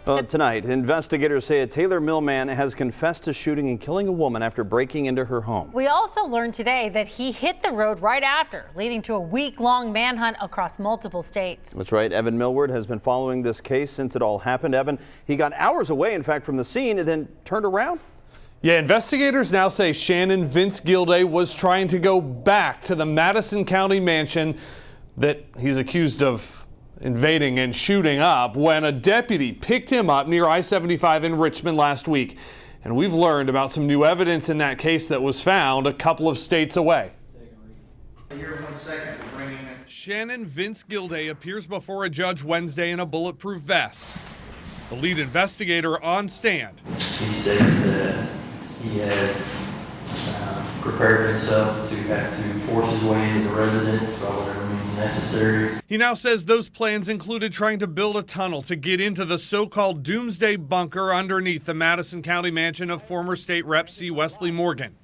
Well, tonight, investigators say a Taylor Mill man has confessed to shooting and killing a woman after breaking into her home. We also learned today that he hit the road right after, leading to a week-long manhunt across multiple states. That's right. Evan Millward has been following this case since it all happened. Evan, he got hours away, in fact, from the scene and then turned around. Yeah, investigators now say Shannon Vince Gilday was trying to go back to the Madison County mansion that he's accused of invading and shooting up when a deputy picked him up near I-75 in Richmond last week. And we've learned about some new evidence in that case that was found a couple of states away. Shannon Vince Gilday appears before a judge Wednesday in a bulletproof vest. The lead investigator on stand. He stated that he had prepared himself to have to force his way into the residence by whatever means necessary. He now says those plans included trying to build a tunnel to get into the so-called doomsday bunker underneath the Madison County mansion of former state rep C. Wesley Morgan.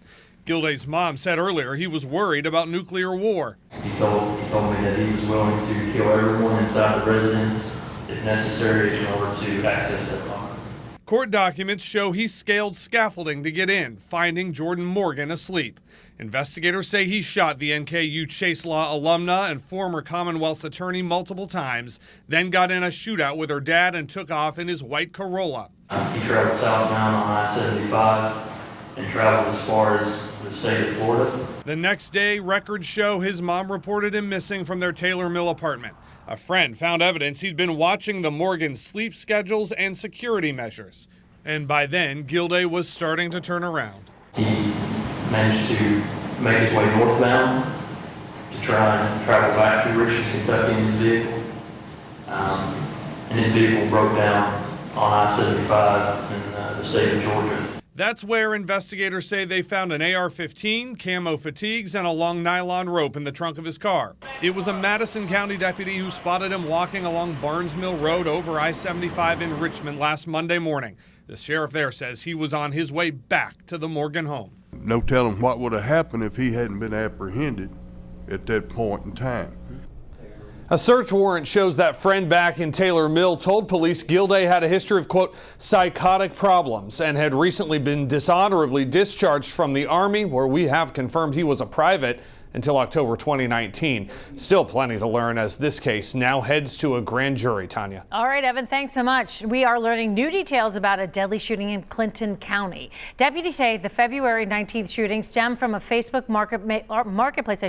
Gilday's mom said earlier he was worried about nuclear war. He told me that he was willing to kill everyone inside the residence if necessary in order to access that bunker. Court documents show he scaled scaffolding to get in, finding Jordan Morgan asleep. Investigators say he shot the NKU Chase Law alumna and former Commonwealth's attorney multiple times, then got in a shootout with her dad and took off in his white Corolla. He traveled southbound on I-75 and traveled as far as the state of Florida. The next day, records show his mom reported him missing from their Taylor Mill apartment. A friend found evidence he'd been watching the Morgan sleep schedules and security measures. And by then, Gilday was starting to turn around. He managed to make his way northbound to try and travel back to Richmond, Kentucky in his vehicle. And his vehicle broke down on I-75 in the state of Georgia. That's where investigators say they found an AR-15, camo fatigues, and a long nylon rope in the trunk of his car. It was a Madison County deputy who spotted him walking along Barnes Mill Road over I-75 in Richmond last Monday morning. The sheriff there says he was on his way back to the Morgan home. No telling what would have happened if he hadn't been apprehended at that point in time. A search warrant shows that friend back in Taylor Mill told police Gilday had a history of, quote, psychotic problems and had recently been dishonorably discharged from the Army, where we have confirmed he was a private until October 2019. Still plenty to learn as this case now heads to a grand jury, Tanya. All right, Evan, thanks so much. We are learning new details about a deadly shooting in Clinton County. Deputies say the February 19th shooting stemmed from a Facebook marketplace,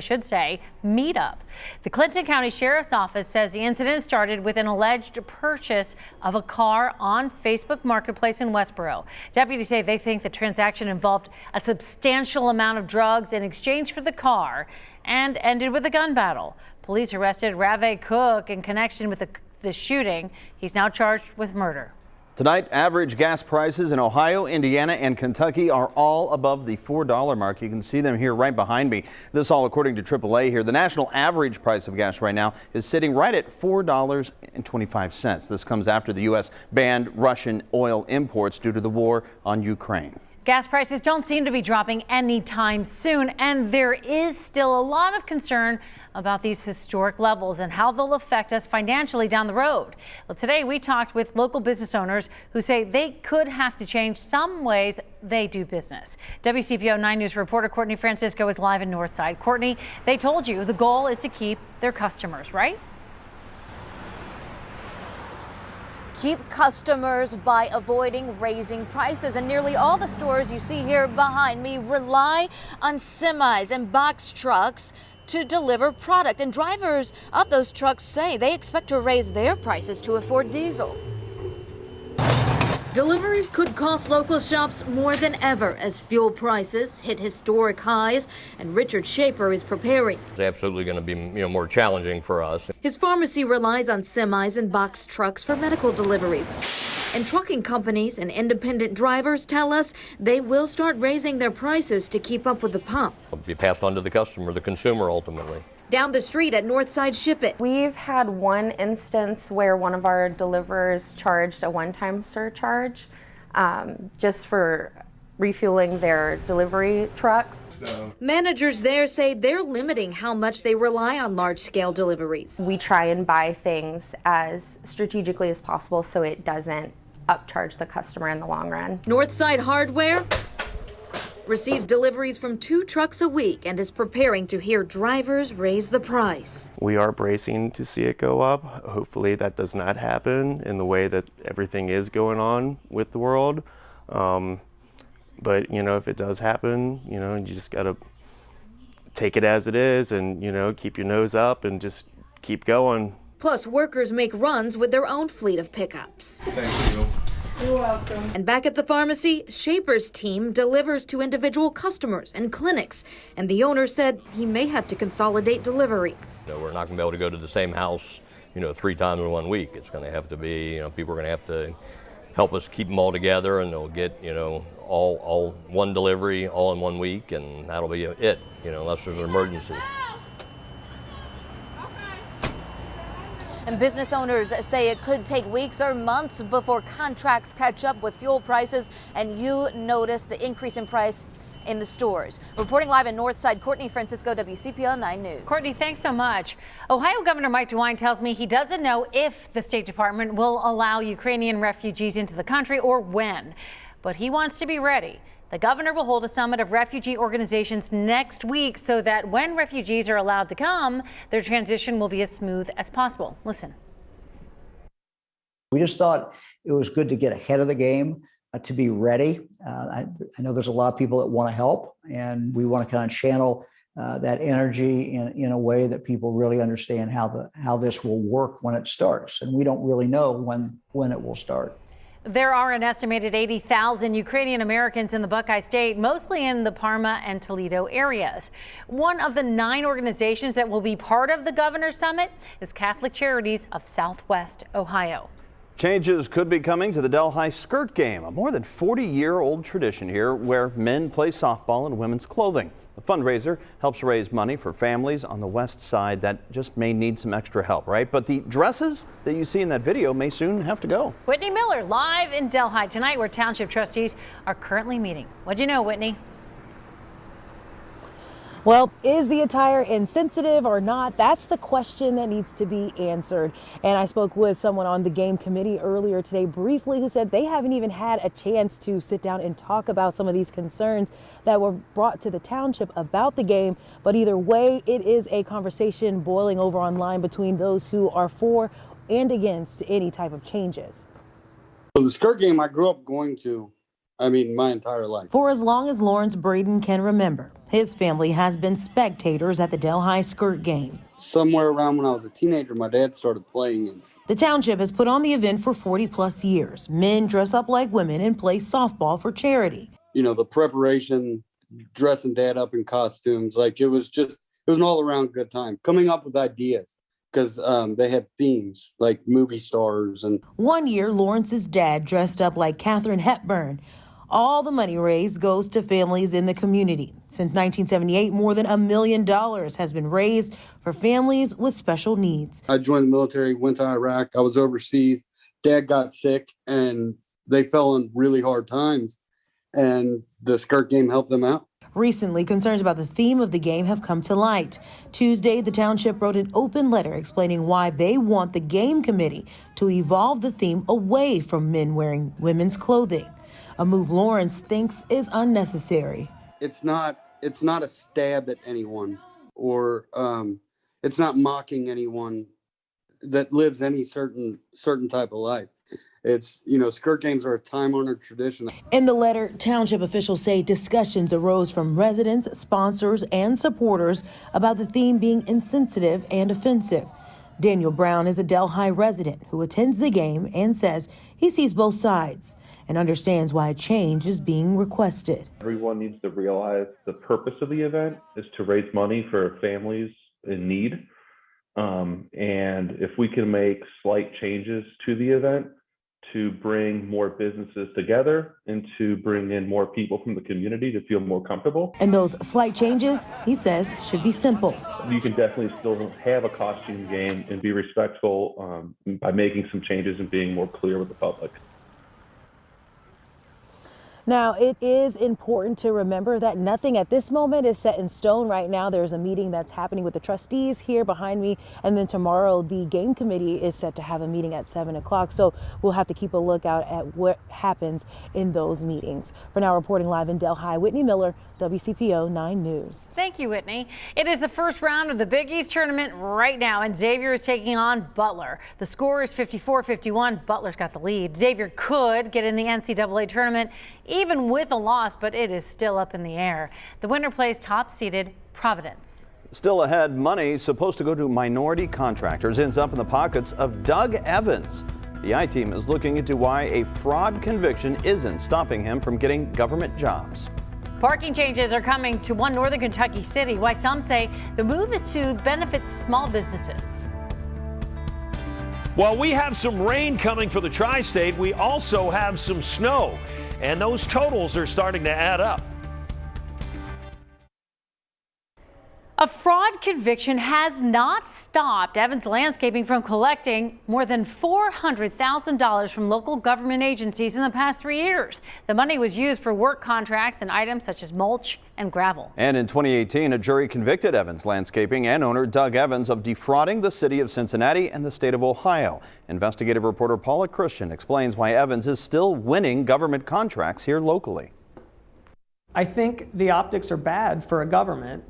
meetup. The Clinton County Sheriff's Office says the incident started with an alleged purchase of a car on Facebook Marketplace in Westboro. Deputies say they think the transaction involved a substantial amount of drugs in exchange for the car and ended with a gun battle. Police arrested Rave Cook in connection with the shooting. He's now charged with murder. Tonight, average gas prices in Ohio, Indiana, and Kentucky are all above the $4 mark. You can see them here right behind me. This all according to AAA here. The national average price of gas right now is sitting right at $4.25. This comes after the U.S. banned Russian oil imports due to the war on Ukraine. Gas prices don't seem to be dropping anytime soon, and there is still a lot of concern about these historic levels and how they'll affect us financially down the road. Well, today we talked with local business owners who say they could have to change some ways they do business. WCPO 9 News reporter Courtney Francisco is live in Northside. Courtney, they told you the goal is to keep their customers, right? Keep customers by avoiding raising prices, and nearly all the stores you see here behind me rely on semis and box trucks to deliver product, and drivers of those trucks say they expect to raise their prices to afford diesel. Deliveries could cost local shops more than ever as fuel prices hit historic highs, and Richard Shaper is preparing. It's absolutely going to be more challenging for us. His pharmacy relies on semis and box trucks for medical deliveries. And trucking companies and independent drivers tell us they will start raising their prices to keep up with the pump. It'll be passed on to the customer, the consumer ultimately. Down the street at Northside Ship It. We've had one instance where one of our deliverers charged a one-time surcharge just for refueling their delivery trucks. Managers there say they're limiting how much they rely on large-scale deliveries. We try and buy things as strategically as possible so it doesn't upcharge the customer in the long run. Northside Hardware receives deliveries from 2 trucks a week and is preparing to hear drivers raise the price. We are bracing to see it go up. Hopefully that does not happen in the way that everything is going on with the world. But, if it does happen, you just got to take it as it is and, keep your nose up and just keep going. Plus, workers make runs with their own fleet of pickups. Thank you. You're welcome. And back at the pharmacy, Shaper's team delivers to individual customers and clinics. And the owner said he may have to consolidate deliveries. We're not going to be able to go to the same house, 3 times in 1 week. It's going to have to be, people are going to have to help us keep them all together, and they'll get, all one delivery all in 1 week, and that'll be it, unless there's an emergency. And business owners say it could take weeks or months before contracts catch up with fuel prices and you notice the increase in price in the stores. Reporting live in Northside, Courtney Francisco, WCPL 9 News. Courtney, thanks so much. Ohio Governor Mike DeWine tells me he doesn't know if the State Department will allow Ukrainian refugees into the country or when, but he wants to be ready. The governor will hold a summit of refugee organizations next week so that when refugees are allowed to come, their transition will be as smooth as possible. Listen. We just thought it was good to get ahead of the game, to be ready. I know there's a lot of people that want to help, and we want to kind of channel that energy in a way that people really understand how this will work when it starts. And we don't really know when it will start. There are an estimated 80,000 Ukrainian Americans in the Buckeye State, mostly in the Parma and Toledo areas. One of the 9 organizations that will be part of the Governor's Summit is Catholic Charities of Southwest Ohio. Changes could be coming to the Delhi skirt game, a more than 40-year-old tradition here where men play softball in women's clothing. The fundraiser helps raise money for families on the west side that just may need some extra help, right? But the dresses that you see in that video may soon have to go. Whitney Miller live in Delhi tonight, where township trustees are currently meeting. What'd you know, Whitney? Well, is the attire insensitive or not? That's the question that needs to be answered. And I spoke with someone on the game committee earlier today briefly who said they haven't even had a chance to sit down and talk about some of these concerns that were brought to the township about the game. But either way, it is a conversation boiling over online between those who are for and against any type of changes. Well, the skirt game I grew up going to, my entire life. For as long as Lawrence Braden can remember, his family has been spectators at the Delhi skirt game. Somewhere around when I was a teenager, my dad started playing it. The township has put on the event for 40 plus years. Men dress up like women and play softball for charity. The preparation, dressing dad up in costumes, it was an all around good time. Coming up with ideas, because they had themes like movie stars. And one year, Lawrence's dad dressed up like Katharine Hepburn. All the money raised goes to families in the community. Since 1978, more than $1 million has been raised for families with special needs. I joined the military, went to Iraq. I was overseas. Dad got sick, and they fell in really hard times, and the skirt game helped them out. Recently, concerns about the theme of the game have come to light. Tuesday, the township wrote an open letter explaining why they want the game committee to evolve the theme away from men wearing women's clothing, a move Lawrence thinks is unnecessary. It's not a stab at anyone, or it's not mocking anyone that lives any certain type of life. It's, skirt games are a time-honored tradition. In the letter, township officials say discussions arose from residents, sponsors, and supporters about the theme being insensitive and offensive. Daniel Brown is a Delhi resident who attends the game and says he sees both sides and understands why a change is being requested. Everyone needs to realize the purpose of the event is to raise money for families in need. And if we can make slight changes to the event to bring more businesses together and to bring in more people from the community to feel more comfortable. And those slight changes, he says, should be simple. You can definitely still have a costume game and be respectful by making some changes and being more clear with the public. Now, it is important to remember that nothing at this moment is set in stone right now. There's a meeting that's happening with the trustees here behind me. And then tomorrow, the game committee is set to have a meeting at 7 o'clock. So we'll have to keep a lookout at what happens in those meetings. For now, reporting live in Delhi, Whitney Miller, WCPO 9 News. Thank you, Whitney. It is the first round of the Big East tournament right now, and Xavier is taking on Butler. The score is 54-51. Butler's got the lead. Xavier could get in the NCAA tournament even with a loss, but it is still up in the air. The winner plays top-seeded Providence. Still ahead, money supposed to go to minority contractors ends up in the pockets of Doug Evans. The I-Team is looking into why a fraud conviction isn't stopping him from getting government jobs. Parking changes are coming to one northern Kentucky city. Why some say the move is to benefit small businesses. While we have some rain coming for the tri-state, we also have some snow, and those totals are starting to add up. A fraud conviction has not stopped Evans Landscaping from collecting more than $400,000 from local government agencies in the past 3 years. The money was used for work contracts and items such as mulch and gravel. And in 2018, a jury convicted Evans Landscaping and owner Doug Evans of defrauding the city of Cincinnati and the state of Ohio. Investigative reporter Paula Christian explains why Evans is still winning government contracts here locally. I think the optics are bad for a government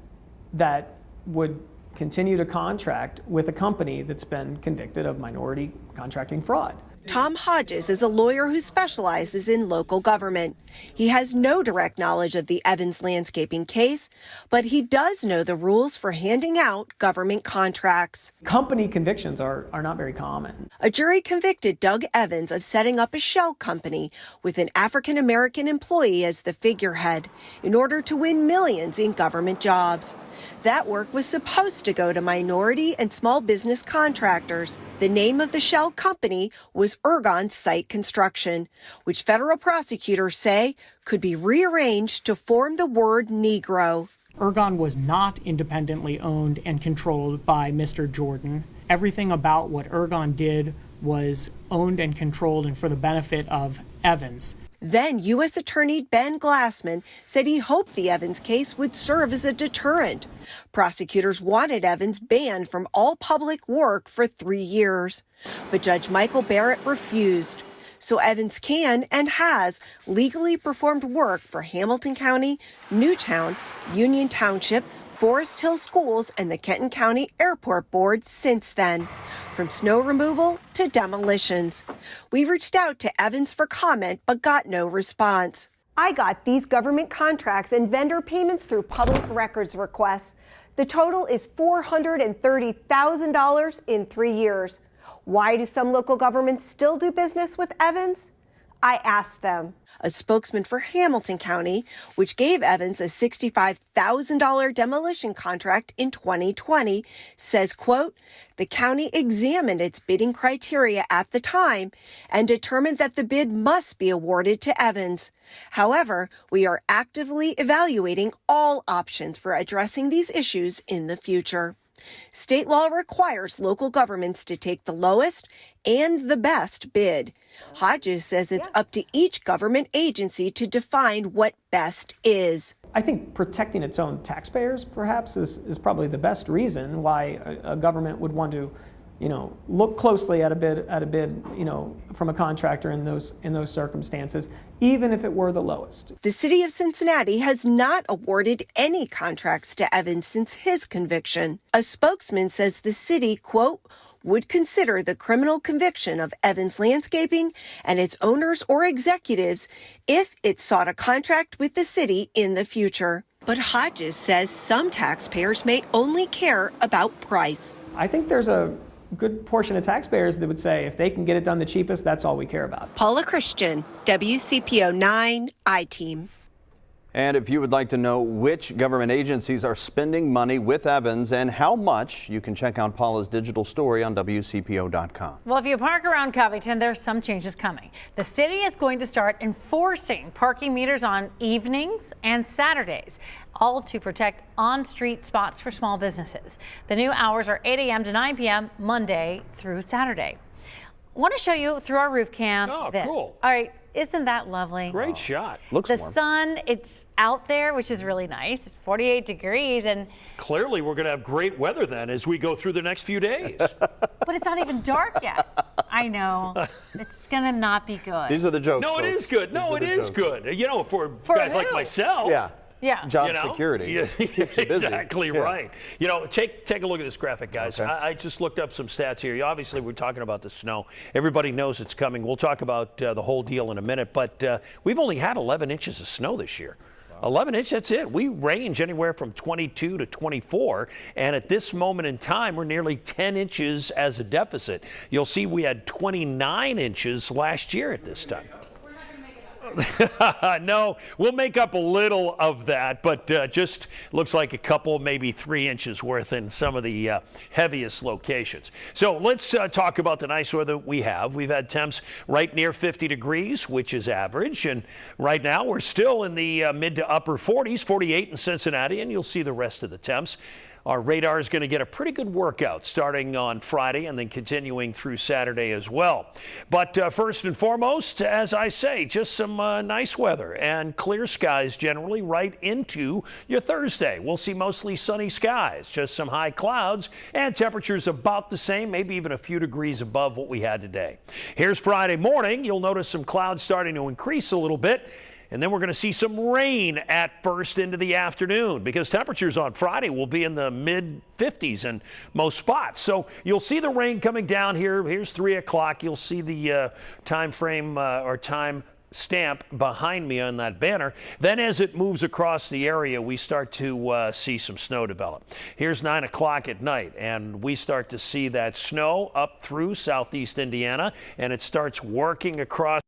that would continue to contract with a company that's been convicted of minority contracting fraud. Tom Hodges is a lawyer who specializes in local government. He has no direct knowledge of the Evans Landscaping case, but he does know the rules for handing out government contracts. Company convictions are not very common. A jury convicted Doug Evans of setting up a shell company with an African-American employee as the figurehead in order to win millions in government jobs. That work was supposed to go to minority and small business contractors. The name of the shell company was Ergon Site Construction, which federal prosecutors say could be rearranged to form the word Negro. Ergon was not independently owned and controlled by Mr. Jordan. Everything about what Ergon did was owned and controlled and for the benefit of Evans. Then U.S. Attorney Ben Glassman said he hoped the Evans case would serve as a deterrent. Prosecutors wanted Evans banned from all public work for 3 years. But Judge Michael Barrett refused. So Evans can and has legally performed work for Hamilton County, Newtown, Union Township, Forest Hill Schools, and the Kenton County Airport Board since then. From snow removal to demolitions. We reached out to Evans for comment, but got no response. I got these government contracts and vendor payments through public records requests. The total is $430,000 in 3 years. Why do some local governments still do business with Evans? I asked them. A spokesman for Hamilton County, which gave Evans a $65,000 demolition contract in 2020, says, quote, the county examined its bidding criteria at the time and determined that the bid must be awarded to Evans. However, we are actively evaluating all options for addressing these issues in the future. State law requires local governments to take the lowest and the best bid. Hodges says it's up to each government agency to define what best is. I think protecting its own taxpayers, perhaps, is probably the best reason why a government would want to, look closely at a bid, from a contractor in those circumstances, even if it were the lowest. The city of Cincinnati has not awarded any contracts to Evans since his conviction. A spokesman says the city, quote, would consider the criminal conviction of Evans Landscaping and its owners or executives if it sought a contract with the city in the future. But Hodges says some taxpayers may only care about price. I think there's a good portion of taxpayers that would say if they can get it done the cheapest, that's all we care about. Paula Christian, WCPO 9 I-Team. And if you would like to know which government agencies are spending money with Evans and how much, you can check out Paula's digital story on WCPO.com. Well, if you park around Covington, there's some changes coming. The city is going to start enforcing parking meters on evenings and Saturdays, all to protect on-street spots for small businesses. The new hours are 8 a.m. to 9 p.m. Monday through Saturday. Want to show you through our roof cam. Oh, this. cool. All right, isn't that lovely? Great shot. Looks the warm. sun, it's out there, which is really nice. It's 48 degrees, and Clearly, we're going to have great weather then as we go through the next few days. but it's not even dark yet. I know. It's gonna not be good. These are the jokes. No, it folks. is good. These No, are it the is jokes. good. You know, for For guys like who? myself. Yeah. Yeah. Job you know? security. Yeah, Keeps you busy. exactly Yeah. right. You know, take a look at this graphic, guys. Okay. I just looked up some stats here. Obviously, we're talking about the snow. Everybody knows it's coming. We'll talk about the whole deal in a minute, but we've only had 11 inches of snow this year. 11 inches, that's it. We range anywhere from 22 to 24, and at this moment in time, we're nearly 10 inches as a deficit. You'll see we had 29 inches last year at this time. No, we'll make up a little of that, but just looks like a couple, maybe 3 inches worth in some of the heaviest locations. So let's talk about the nice weather we have. We've had temps right near 50 degrees, which is average, and right now we're still in the mid to upper 40s, 48 in Cincinnati, and you'll see the rest of the temps. Our radar is going to get a pretty good workout starting on Friday and then continuing through Saturday as well. But first and foremost, as I say, just some nice weather and clear skies generally right into your Thursday. We'll see mostly sunny skies, just some high clouds, and temperatures about the same, maybe even a few degrees above what we had today. Here's Friday morning. You'll notice some clouds starting to increase a little bit. And then we're going to see some rain at first into the afternoon because temperatures on Friday will be in the mid 50s in most spots. So you'll see the rain coming down here. Here's 3 o'clock. You'll see the time frame or time stamp behind me on that banner. Then as it moves across the area, we start to see some snow develop. Here's 9 o'clock at night, and we start to see that snow up through southeast Indiana, and it starts working across